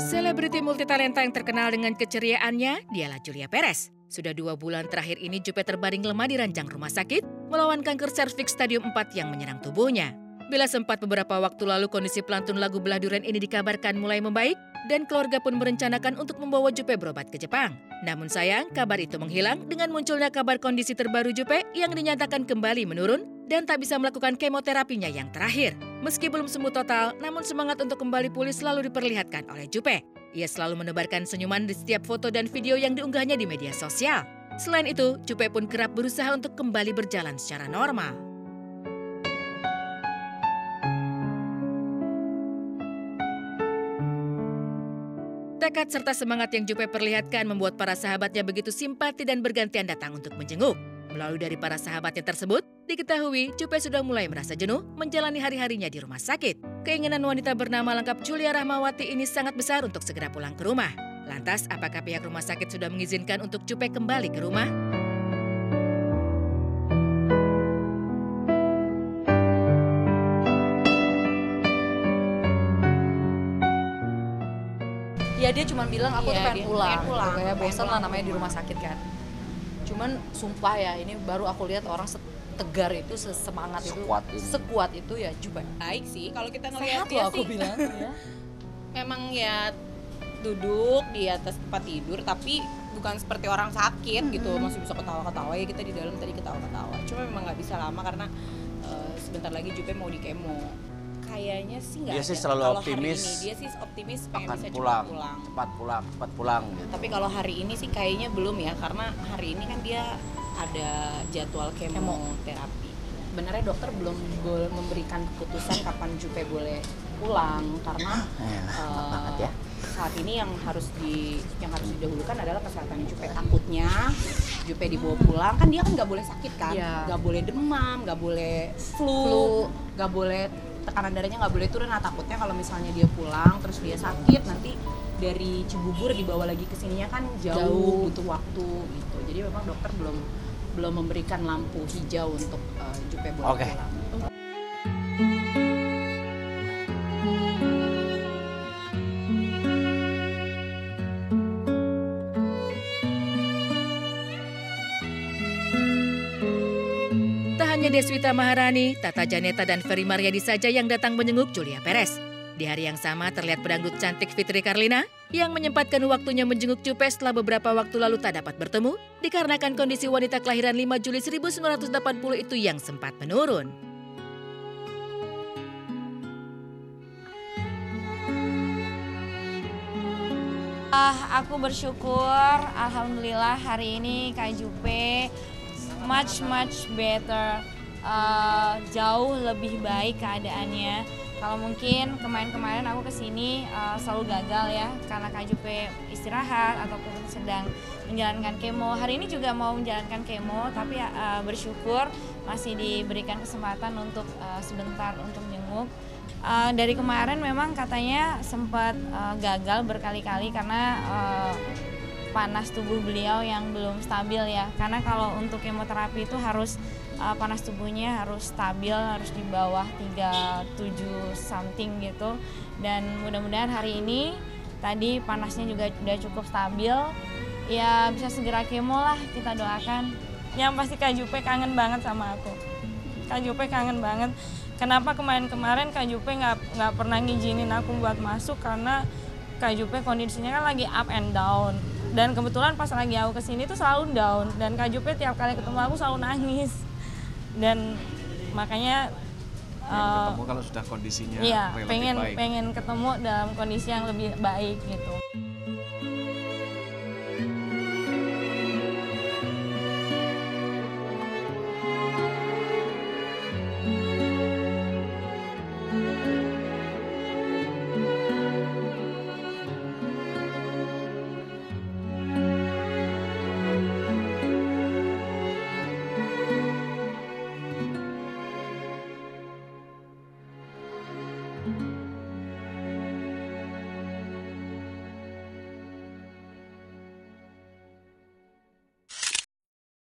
Selebriti multitalenta yang terkenal dengan keceriaannya, dialah Julia Perez. Sudah 2 bulan terakhir ini Juppe terbaring lemah di ranjang rumah sakit melawan kanker serviks stadium 4 yang menyerang tubuhnya. Bila sempat beberapa waktu lalu kondisi pelantun lagu Belah Durian ini dikabarkan mulai membaik dan keluarga pun merencanakan untuk membawa Juppe berobat ke Jepang. Namun sayang, kabar itu menghilang dengan munculnya kabar kondisi terbaru Juppe yang dinyatakan kembali menurun dan tak bisa melakukan kemoterapinya yang terakhir. Meski belum sembuh total, namun semangat untuk kembali pulih selalu diperlihatkan oleh Juppe. Ia selalu menebarkan senyuman di setiap foto dan video yang diunggahnya di media sosial. Selain itu, Juppe pun kerap berusaha untuk kembali berjalan secara normal. Tekad serta semangat yang Juppe perlihatkan membuat para sahabatnya begitu simpati dan bergantian datang untuk menjenguk. Melalui dari para sahabatnya tersebut, diketahui Juppe sudah mulai merasa jenuh menjalani hari-harinya di rumah sakit. Keinginan wanita bernama lengkap Julia Rahmawati ini sangat besar untuk segera pulang ke rumah. Lantas, apakah pihak rumah sakit sudah mengizinkan untuk Juppe kembali ke rumah? Ya dia cuma bilang aku tuh pengen pulang. Kayak bosan lah namanya di rumah pulang. sakit kan. Cuman sumpah ya ini baru aku lihat orang setegar itu, sesemangat itu, sekuat itu ya Juppe. Baik sih kalau kita Sehat ngelihat dia loh aku sih. bilang ya. Memang ya duduk di atas tempat tidur tapi bukan seperti orang sakit gitu, masih bisa ketawa-ketawa ya, kita di dalam tadi ketawa-ketawa. Cuma memang nggak bisa lama karena sebentar lagi Juppe mau di kemo. Kayaknya sih nggak Dia ada. sih selalu Kalau optimis hari ini dia sih optimis pengen akan bisa pulang, cepat pulang. cepat pulang gitu. Tapi kalau hari ini sih kayaknya belum ya, karena hari ini kan dia ada jadwal kemoterapi. Sebenarnya dokter belum memberikan keputusan kapan Juppe boleh pulang karena banget ya. saat ini yang harus didahulukan adalah kesehatan Juppe. Takutnya Juppe dibawa pulang, kan dia kan nggak boleh sakit kan, nggak boleh demam, nggak boleh flu, nggak boleh tekanan darahnya nggak boleh turun. Nah takutnya kalau misalnya dia pulang terus dia sakit, nanti dari Cibubur dibawa lagi ke sininya kan jauh, butuh waktu gitu. Jadi memang dokter belum memberikan lampu hijau untuk Juppe boleh pulang. Hanya Deswita Maharani, Tata Janeta dan Ferry Maryadi saja yang datang menjenguk Julia Perez. Di hari yang sama terlihat pedangdut cantik Fitri Karlina yang menyempatkan waktunya menjenguk Juppe setelah beberapa waktu lalu tak dapat bertemu dikarenakan kondisi wanita kelahiran 5 Juli 1980 itu yang sempat menurun. Aku bersyukur, alhamdulillah hari ini Kak Juppe much better, jauh lebih baik keadaannya. Kalau mungkin kemarin aku kesini selalu gagal ya karena Kak Juppe istirahat ataupun sedang menjalankan kemo. Hari ini juga mau menjalankan kemo, tapi bersyukur masih diberikan kesempatan untuk sebentar untuk jenguk. Dari kemarin memang katanya sempat gagal berkali-kali karena panas tubuh beliau yang belum stabil ya, karena kalau untuk kemoterapi itu harus panas tubuhnya harus stabil, harus di bawah 37 something gitu. Dan mudah-mudahan hari ini tadi panasnya juga sudah cukup stabil ya, bisa segera kemo lah, kita doakan. Yang pasti Kak Juppe kangen banget sama aku. Kak Juppe kangen banget. Kenapa kemarin Kak Juppe nggak pernah ngizinin aku buat masuk, karena Kak Juppe kondisinya kan lagi up and down. Dan kebetulan pas lagi aku kesini tuh selalu down, dan Kak Juppe tiap kali ketemu aku selalu nangis. Dan makanya ketemu kalau sudah kondisinya iya, relatif baik. pengen ketemu dalam kondisi yang lebih baik gitu.